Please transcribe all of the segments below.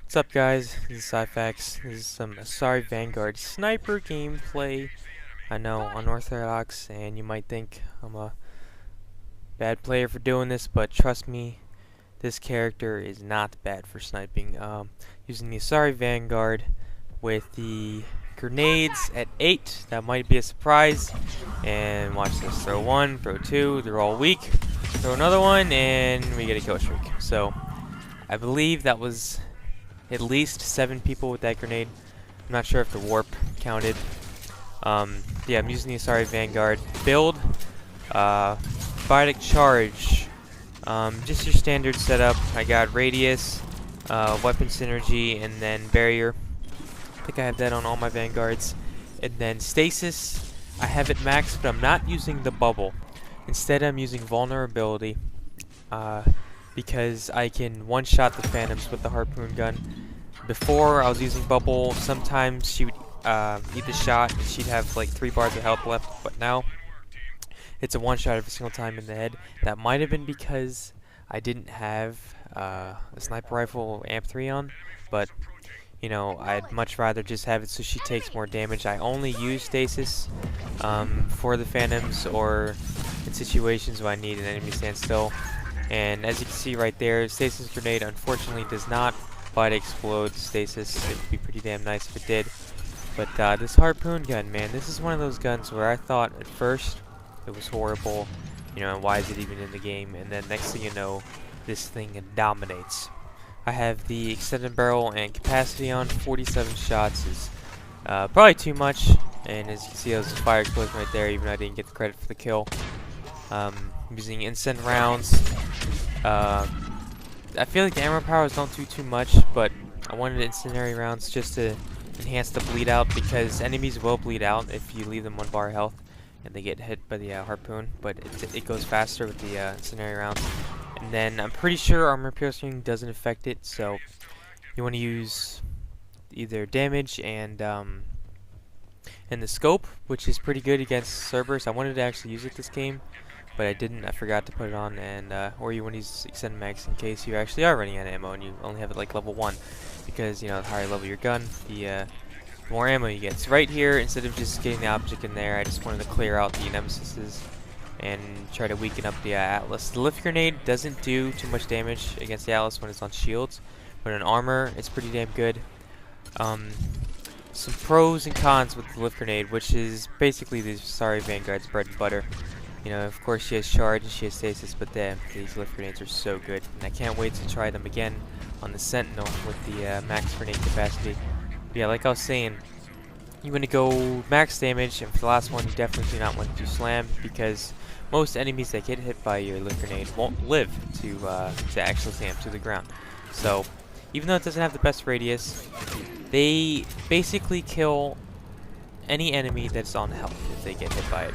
What's up, guys? This is Syfax. This is some Asari Vanguard Sniper gameplay. I know, unorthodox, and you might think I'm a bad player for doing this, but trust me, this character is not bad for sniping. Using the Asari Vanguard with the grenades at 8, that might be a surprise. And watch this, throw one, throw two, they're all weak. Throw another one, and we get a kill streak. So, I believe that was at least 7 people with that grenade. I'm not sure if the warp counted. Yeah, I'm using the Asari Vanguard build. Biotic charge. Just your standard setup. I got radius, weapon synergy, and then barrier. I think I have that on all my Vanguards. And then stasis. I have it maxed, but I'm not using the bubble. Instead, I'm using vulnerability. Because I can one-shot the phantoms with the harpoon gun. Before, I was using bubble. Sometimes she would eat the shot and she'd have like 3 bars of health left, but now it's a one-shot every single time in the head. That might have been because I didn't have a sniper rifle AMP3 on, but you know, I'd much rather just have it so she takes more damage. I only use stasis for the phantoms or in situations where I need an enemy stand still. And as you can see right there, stasis grenade unfortunately does not explode stasis. It would be pretty damn nice if it did. But this harpoon gun, man, this is one of those guns where I thought at first it was horrible. You know, why is it even in the game? And then next thing you know, this thing dominates. I have the extended barrel and capacity on. 47 shots is probably too much. And as you can see, that was a fire explosion right there, even though I didn't get the credit for the kill. I'm using instant rounds. I feel like the ammo powers don't do too much, but I wanted incendiary rounds just to enhance the bleed out, because enemies will bleed out if you leave them 1 bar health and they get hit by the harpoon, but it goes faster with the incendiary rounds. And then I'm pretty sure armor piercing doesn't affect it, so you want to use either damage and the scope, which is pretty good against Cerberus. I wanted to actually use it this game, but I didn't. I forgot to put it on, and or you want to use extended mags in case you actually are running out of ammo and you only have it like level 1, because you know the higher level your gun, the more ammo you get. So right here, instead of just getting the object in there, I just wanted to clear out the nemesises and try to weaken up the Atlas. The lift grenade doesn't do too much damage against the Atlas when it's on shields, but in armor, it's pretty damn good. Some pros and cons with the lift grenade, which is basically the Asari Vanguard's bread and butter. You know, of course she has charge and she has stasis, but then these lift grenades are so good, and I can't wait to try them again on the Sentinel with the max grenade capacity. But yeah, like I was saying, you want to go max damage, and for the last one, you definitely do not want to do slam, because most enemies that get hit by your lift grenade won't live to actually slam to the ground. So, even though it doesn't have the best radius, they basically kill any enemy that's on health if they get hit by it.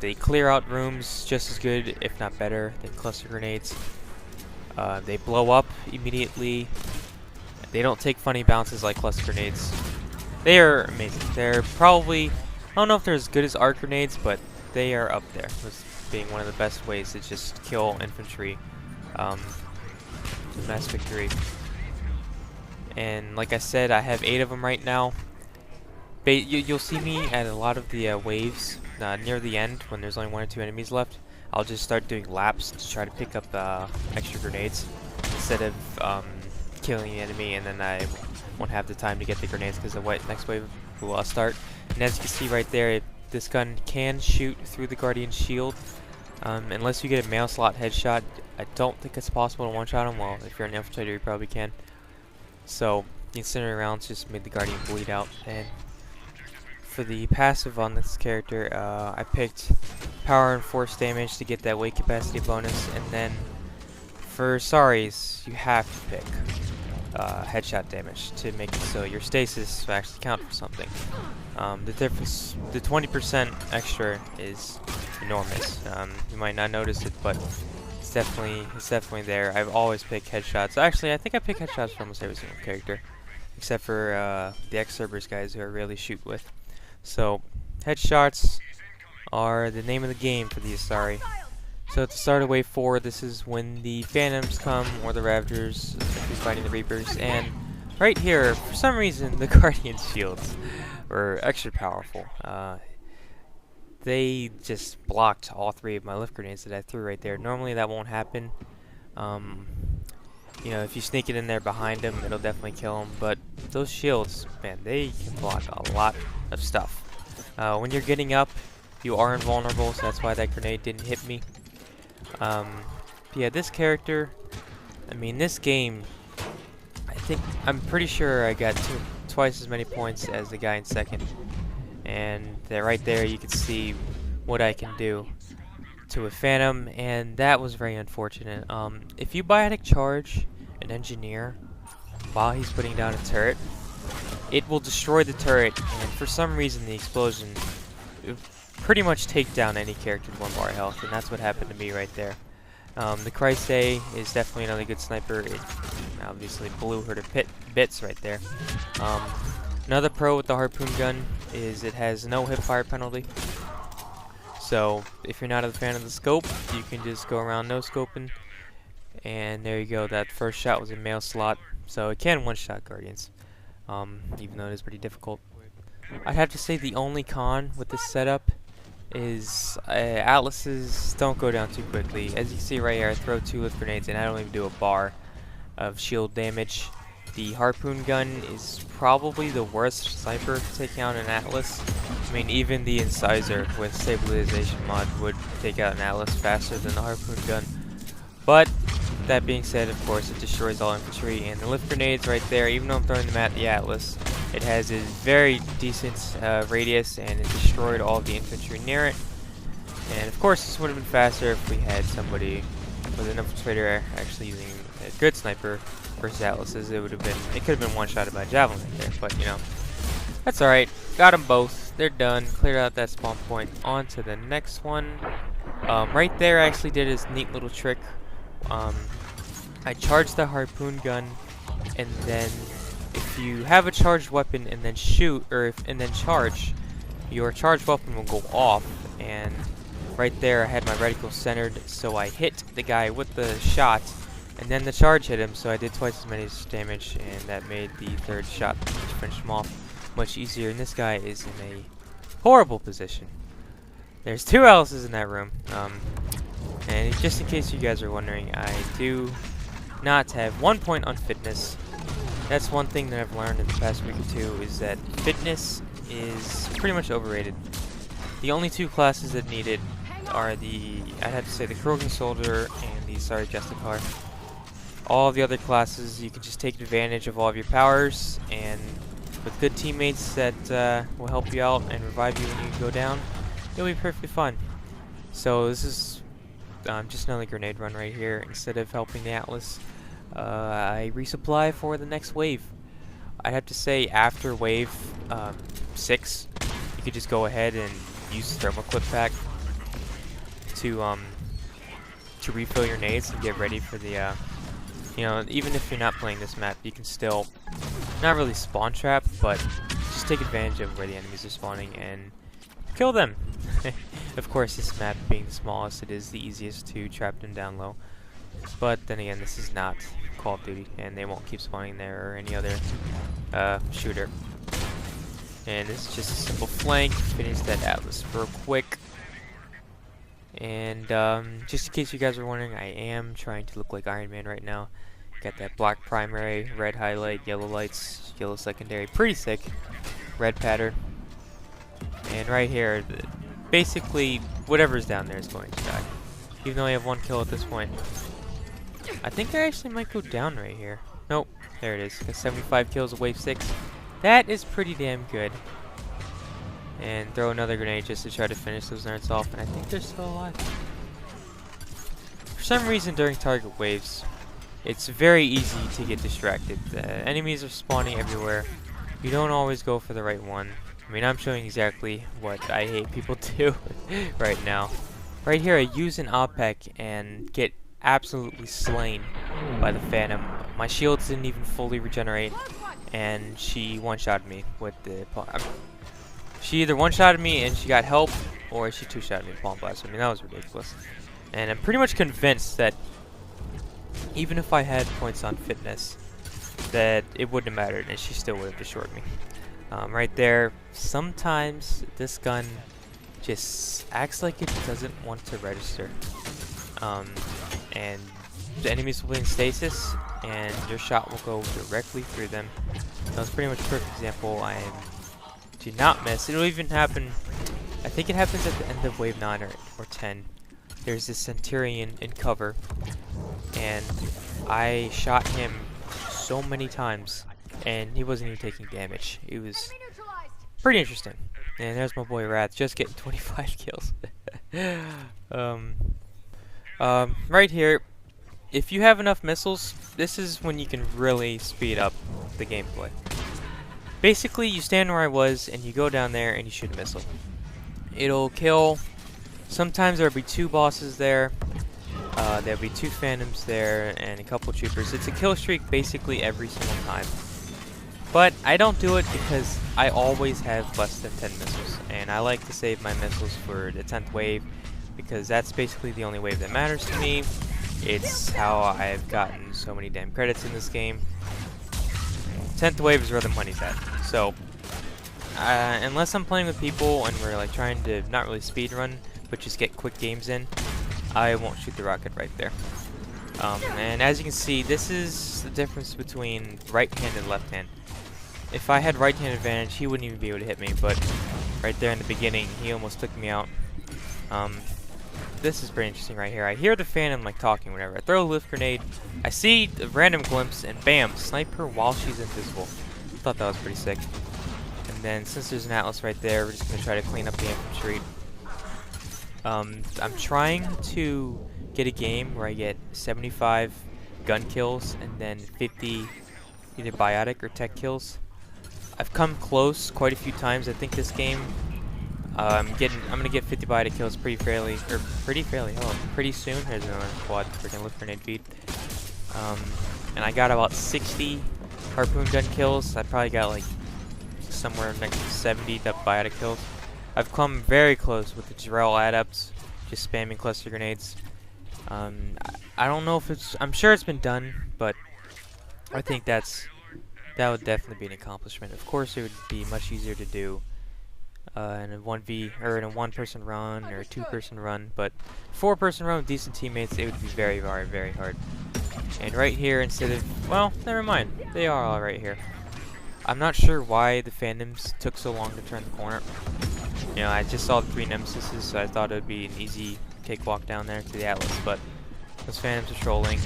They clear out rooms just as good, if not better, than cluster grenades. They blow up immediately. They don't take funny bounces like cluster grenades. They are amazing. They're probably, I don't know if they're as good as arc grenades, but they are up there with being one of the best ways to just kill infantry to mass victory. And like I said, I have 8 of them right now. You'll see me at a lot of the waves near the end when there's only 1 or 2 enemies left. I'll just start doing laps to try to pick up extra grenades instead of killing the enemy, and then I won't have the time to get the grenades because the next wave will start. And as you can see right there, this gun can shoot through the Guardian shield. Unless you get a mail slot headshot, I don't think it's possible to one-shot him. Well, if you're an infiltrator, you probably can. So the incendiary rounds just made the Guardian bleed out. And for the passive on this character, I picked power and force damage to get that weight capacity bonus, and then for Asaris, you have to pick headshot damage to make it so your stasis will actually count for something. The difference, the 20% extra is enormous. You might not notice it, but it's definitely there. I've always picked headshots. Actually, I think I pick headshots for almost every single character, except for the ex-Cerberus guys who I rarely shoot with. So, headshots are the name of the game for the Asari. So at the start of wave 4, this is when the Phantoms come, or the Ravagers, who's fighting the Reapers, and right here, for some reason, the Guardian shields were extra powerful. They just blocked all 3 of my lift grenades that I threw right there. Normally that won't happen. You know, if you sneak it in there behind them, it'll definitely kill them. But those shields, man, they can block a lot of stuff. When you're getting up, you are invulnerable, so that's why that grenade didn't hit me. Yeah, this character, I mean, this game, I'm pretty sure I got twice as many points as the guy in second. And right there you can see what I can do to a Phantom, and that was very unfortunate. If you biotic charge an engineer while he's putting down a turret, it will destroy the turret, and for some reason the explosion will pretty much take down any character with 1 bar health, and that's what happened to me right there. The Christ A is definitely another good sniper. It obviously blew her to bits right there. Another pro with the Harpoon gun is it has no hip fire penalty. So if you're not a fan of the scope, you can just go around no scoping, and there you go. That first shot was a mail slot, so it can one-shot Guardians, even though it is pretty difficult. I'd have to say the only con with this setup is Atlases don't go down too quickly. As you can see right here, I throw 2 lift grenades and I don't even do a bar of shield damage. The Harpoon gun is probably the worst sniper to take out an Atlas. I mean, even the Incisor with stabilization mod would take out an Atlas faster than the Harpoon gun. But that being said, of course, it destroys all infantry, and the lift grenades right there, even though I'm throwing them at the Atlas, it has a very decent radius, and it destroyed all of the infantry near it. And of course, this would have been faster if we had somebody with an infiltrator actually using a good sniper versus Atlases. It could have been one-shotted by Javelin right there, but you know, that's alright. Got them both. They're done. Cleared out that spawn point. On to the next one. Right there, I actually did this neat little trick. I charged the Harpoon gun, and then if you have a charged weapon and then shoot, and then charge, your charged weapon will go off. And right there, I had my reticle centered, so I hit the guy with the shot, and then the charge hit him, so I did twice as many damage, and that made the 3rd shot, which finished him off, much easier. And this guy is in a horrible position. There's 2 Alices in that room. And just in case you guys are wondering, I do not have 1 point on fitness. That's one thing that I've learned in the past week or 2, is that fitness is pretty much overrated. The only 2 classes that need it are I'd have to say the Krogan Soldier and the Asari Justicar. All of the other classes, you can just take advantage of all of your powers, and with good teammates that will help you out and revive you when you go down, you'll be perfectly fine. So this is just another grenade run right here. Instead of helping the Atlas, I resupply for the next wave. I'd have to say after wave 6, you could just go ahead and use the thermal clip pack to refill your nades and get ready for the you know, even if you're not playing this map, you can still not really spawn trap, but just take advantage of where the enemies are spawning and kill them. Of course, this map being the smallest, it is the easiest to trap them down low. But then again, this is not Call of Duty, and they won't keep spawning there or any other shooter. And this is just a simple flank. Finish that Atlas real quick. And just in case you guys are wondering, I am trying to look like Iron Man right now. Got that black primary, red highlight, yellow lights, yellow secondary, pretty sick. Red pattern. And right here, basically whatever's down there is going to die. Even though I have 1 kill at this point. I think I actually might go down right here. Nope, there it is. Got 75 kills at wave 6. That is pretty damn good. And throw another grenade just to try to finish those nerds off, and I think they're still alive. For some reason during target waves, it's very easy to get distracted. Enemies are spawning everywhere. You don't always go for the right one. I mean, I'm showing exactly what I hate people do right now. Right here, I use an OPEC and get absolutely slain by the Phantom. My shields didn't even fully regenerate, and she one-shotted me with the... She either one-shotted me and she got help, or she two-shotted me with Palm Blast. I mean, that was ridiculous. And I'm pretty much convinced that even if I had points on fitness, that it wouldn't have mattered and she still would have destroyed me. Right there, sometimes this gun just acts like it doesn't want to register. And the enemies will be in stasis, and your shot will go directly through them. That was pretty much a perfect example. I do not miss. It'll even happen, I think it happens at the end of wave 9 or 10. There's this Centurion in cover, and I shot him so many times, and he wasn't even taking damage. It was pretty interesting. And there's my boy Wrath, just getting 25 kills. Right here, if you have enough missiles, this is when you can really speed up the gameplay. Basically, you stand where I was, and you go down there, and you shoot a missile. It'll kill. Sometimes there'll be 2 bosses there. There'll be 2 phantoms there, and a couple troopers. It's a kill streak basically every single time. But I don't do it because I always have less than 10 missiles, and I like to save my missiles for the 10th wave, because that's basically the only wave that matters to me. It's how I've gotten so many damn credits in this game. 10th wave is where the money's at. So, unless I'm playing with people and we're like trying to not really speed run, but just get quick games in, I won't shoot the rocket right there. And as you can see, this is the difference between right hand and left hand. If I had right hand advantage, he wouldn't even be able to hit me, but right there in the beginning, he almost took me out. This is pretty interesting right here. I hear the Phantom like talking, whatever. I throw a lift grenade, I see a random glimpse, and bam, sniper while she's invisible. I thought that was pretty sick. And then since there's an Atlas right there, we're just gonna try to clean up the infantry. I'm trying to get a game where I get 75 gun kills and then 50 either biotic or tech kills. I've come close quite a few times. I think this game, I'm gonna get 50 biotic kills pretty fairly. Oh, pretty soon. Here's another quad freaking lift grenade feed. And I got about 60 harpoon gun kills. I probably got like somewhere next to 70 biotic kills. I've come very close with the Jarrell adepts, just spamming cluster grenades. I don't know if it's, I'm sure it's been done, but I think that would definitely be an accomplishment. Of course, it would be much easier to do in a 1v or in a 1-person run or a 2-person run, but 4-person run with decent teammates, it would be very, very, very hard. And right here, instead of, well, never mind, they are all right here. I'm not sure why the Phantoms took so long to turn the corner. You know, I just saw the 3 Nemesises, so I thought it would be an easy cakewalk down there to the Atlas, but those Phantoms are trolling,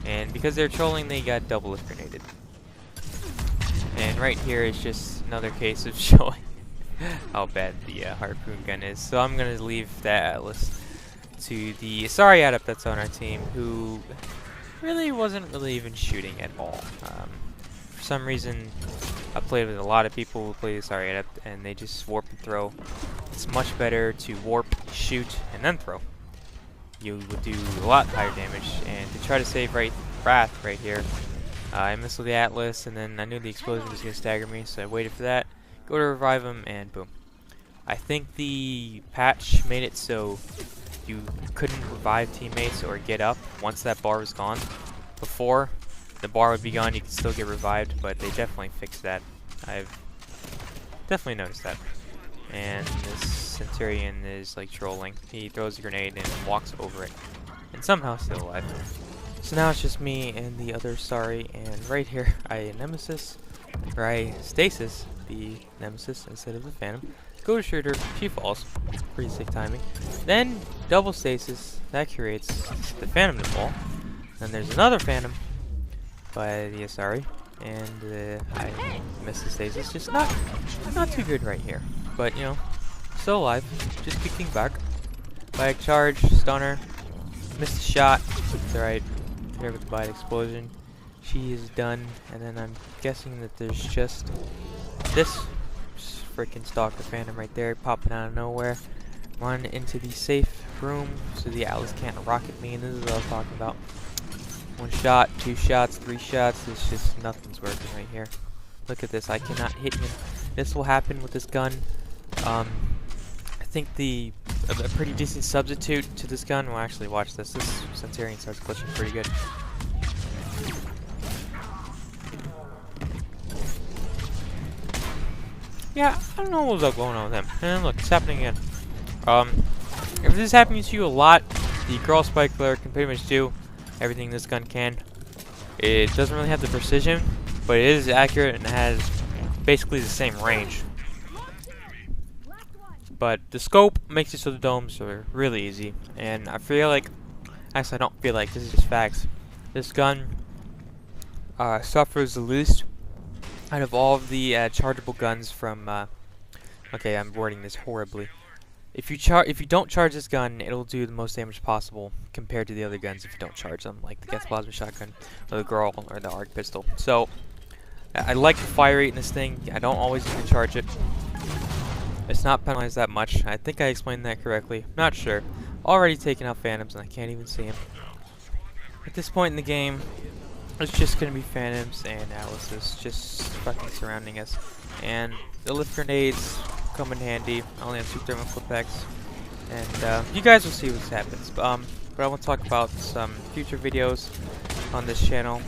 and because they're trolling, they got double lift grenaded. And right here is just another case of showing how bad the Harpoon gun is. So I'm going to leave that Atlas to the Asari Adept that's on our team, who really wasn't really even shooting at all. For some reason, I played with a lot of people who play the Asari Adept, and they just warp and throw. It's much better to warp, shoot, and then throw. You would do a lot higher damage, and to try to save Wrath right here, I missiled the Atlas, and then I knew the explosion was going to stagger me, so I waited for that, go to revive him, and boom. I think the patch made it so you couldn't revive teammates or get up once that bar was gone. Before, the bar would be gone, you could still get revived, but they definitely fixed that. I've definitely noticed that. And this Centurion is like trolling. He throws a grenade and walks over it, and somehow still alive. So now it's just me and the other Asari, and right here I Nemesis, or I Stasis the Nemesis instead of the Phantom. Go to shoot her, she falls. Pretty sick timing. Then double Stasis, that creates the Phantom to fall. Then there's another Phantom by the Asari, and I missed the Stasis. Just not too good right here, but you know, still alive. Just kicking back. Bike charge, stunner, missed the shot. It's alright. Here with the bite explosion, she is done, and then I'm guessing that there's just this freaking Stalker Phantom right there popping out of nowhere. Run into the safe room so the Atlas can't rocket me, and this is what I was talking about. 1 shot, 2 shots, 3 shots, it's just nothing's working right here. Look at this, I cannot hit him. This will happen with this gun. I think the a pretty decent substitute to this gun. Well, actually, watch this. This Centurion starts glitching pretty good. Yeah, I don't know what's up going on with him. And look, it's happening again. If this is happening to you a lot, the Girl Spikeler can pretty much do everything this gun can. It doesn't really have the precision, but it is accurate and has basically the same range. But the scope makes it so the domes are really easy. And I feel like, actually I don't feel like, this is just facts. This gun suffers the least out of all of the chargeable guns from, okay, I'm wording this horribly. If you don't charge this gun, it'll do the most damage possible compared to the other guns if you don't charge them, like the gas plasma shotgun, or the Girl, or the arc pistol. So, I like the fire rate in this thing. I don't always need to charge it. It's not penalized that much. I think I explained that correctly. Not sure. Already taken out Phantoms and I can't even see him. At this point in the game, it's just gonna be Phantoms and Alice's just fucking surrounding us. And the lift grenades come in handy. I only have 2 thermal flip packs. And you guys will see what happens. But I want to talk about some future videos on this channel.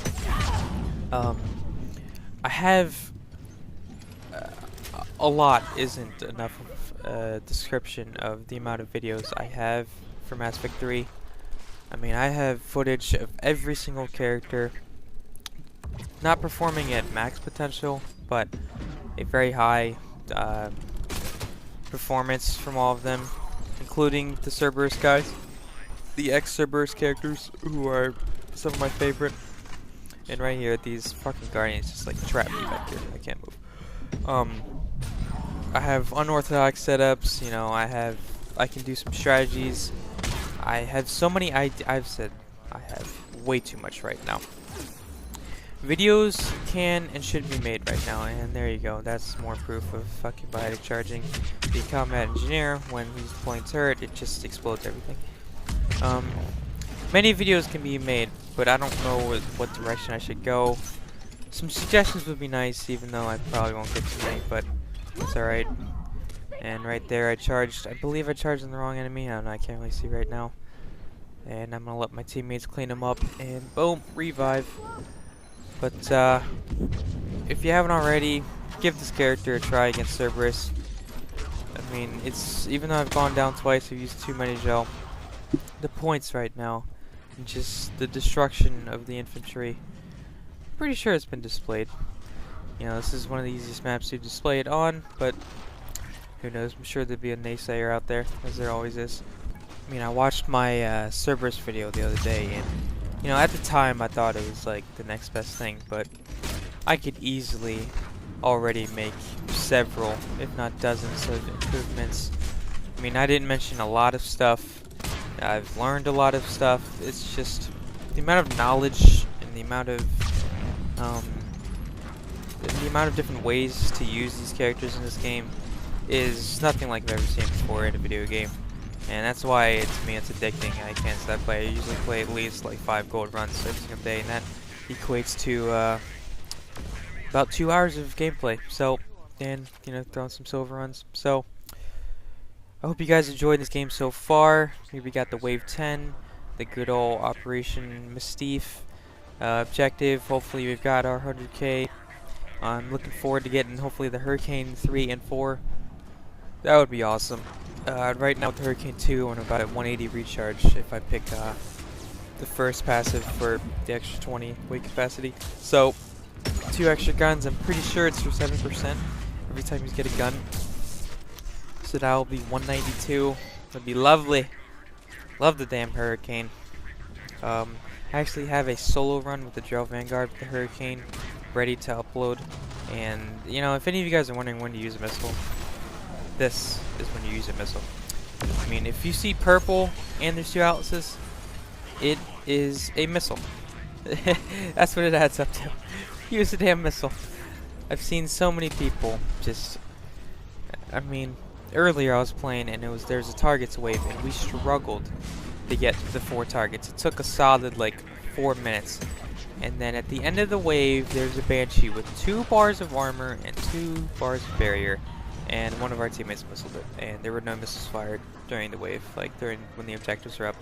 I have a lot isn't enough of a description of the amount of videos I have for Mass Effect 3. I mean, I have footage of every single character, not performing at max potential, but a very high performance from all of them, including the Cerberus guys, the ex-Cerberus characters, who are some of my favorite. And right here, these fucking Guardians just like trap me back here. I can't move. I have unorthodox setups. You know, I can do some strategies. I have so many I've said I have way too much right now. Videos can and should be made right now, and there you go. That's more proof of fucking biotic charging. The combat engineer, when he's deploying turret, it just explodes everything. Many videos can be made, but I don't know what direction I should go. Some suggestions would be nice, even though I probably won't get too many, but it's alright. And right there I believe I charged on the wrong enemy. I don't know, I can't really see right now. And I'm gonna let my teammates clean them up, and boom, revive. But if you haven't already, give this character a try against Cerberus. I mean, even though I've gone down twice, I've used too many gel. The points right now, and just the destruction of the infantry. Pretty sure it's been displayed. You know, this is one of the easiest maps to display it on, but who knows? I'm sure there'd be a naysayer out there, as there always is. I mean, I watched my Cerberus video the other day, and you know, at the time I thought it was like the next best thing, but I could easily already make several, if not dozens, of improvements. I mean, I didn't mention a lot of stuff. I've learned a lot of stuff. It's just the amount of knowledge and the amount of different ways to use these characters in this game is nothing like I've ever seen before in a video game. And that's why, to me, it's addicting. I can't stop playing. I usually play at least like 5 gold runs every single day, and that equates to about 2 hours of gameplay. So, and you know, throwing some silver runs. So, I hope you guys enjoyed this game so far. Here we got the Wave 10, the good old Operation Mystique objective. Hopefully, we've got our 100k. I'm looking forward to getting hopefully the Hurricane 3 and 4. That would be awesome. Right now with the Hurricane 2, I'm about at 180 recharge if I pick the first passive for the extra 20 weight capacity. So, 2 extra guns. I'm pretty sure it's for 7% every time you get a gun. So that will be 192. That'd be lovely. Love the damn Hurricane. I actually have a solo run with the Asari Vanguard with the Hurricane ready to upload. And, you know, if any of you guys are wondering when to use a missile, this is when you use a missile. I mean, if you see purple and there's 2 outlets, it is a missile. That's what it adds up to. Use a damn missile. I've seen so many people just, I mean, earlier I was playing and there's a targets wave and we struggled to get the 4 targets. It took a solid like 4 minutes. And then at the end of the wave, there's a Banshee with 2 bars of armor and 2 bars of barrier. and one of our teammates missiled it, and there were no missiles fired during the wave, like during when the objectives were up.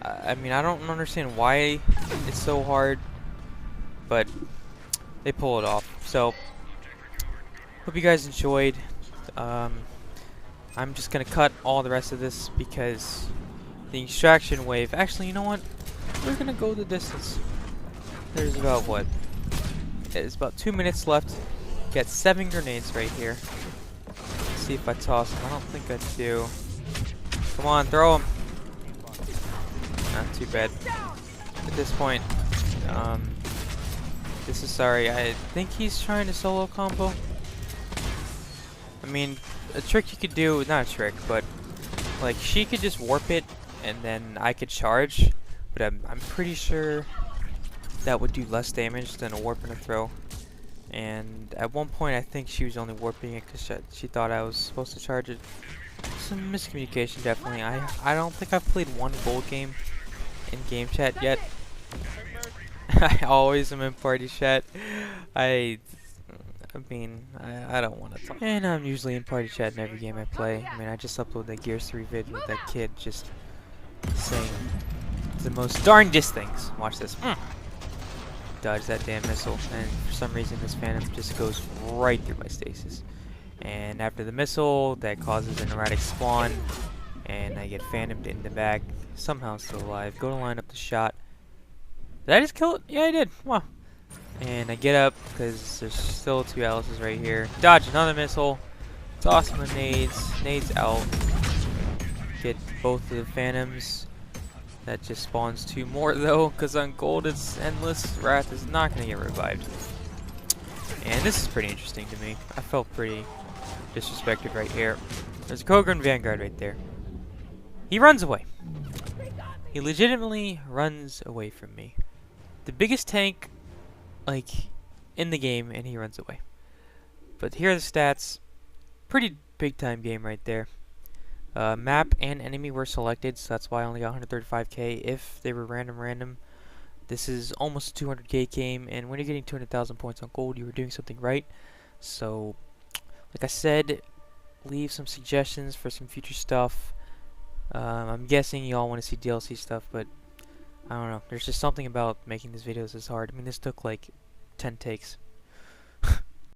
I mean, I don't understand why it's so hard, but they pull it off. So, hope you guys enjoyed. I'm just gonna cut all the rest of this because the extraction wave. Actually, you know what? We're gonna go the distance. There's about what? There's about 2 minutes left. Got 7 grenades right here. Let's see if I toss them. I don't think I do. Come on, throw them. Not too bad. At this point, this is Asari. I think he's trying to solo combo. I mean, a trick you could do, not a trick, but like she could just warp it and then I could charge, but I'm pretty sure that would do less damage than a warp and a throw. And at one point I think she was only warping it because she thought I was supposed to charge it. Some miscommunication definitely. I don't think I've played one gold game in game chat yet. I always am in party chat. I mean, I don't want to talk. And I'm usually in party chat in every game I play. I mean, I just uploaded that Gears 3 vid with that kid just saying the most darndest things. Watch this. Dodge that damn missile, and for some reason this phantom just goes right through my stasis. And after the missile, that causes an erratic spawn, and I get phantomed in the back. Somehow still alive. Go to line up the shot. Did I just kill it? Yeah, I did. Wow. And I get up because there's still 2 Alices right here. Dodge another missile. Toss my nades. Nades out. Get both of the phantoms. That just spawns 2 more though, because on gold it's endless. Wrath is not going to get revived. And this is pretty interesting to me. I felt pretty disrespected right here. There's a Asari Vanguard right there. He runs away. He legitimately runs away from me. The biggest tank, like, in the game, and he runs away. But here are the stats. Pretty big time game right there. Map and enemy were selected, so that's why I only got 135k. If they were random, this is almost a 200k game, and when you're getting 200,000 points on gold, you were doing something right. So, like I said, leave some suggestions for some future stuff. I'm guessing you all want to see DLC stuff, but I don't know. There's just something about making these videos is hard. I mean, this took like 10 takes.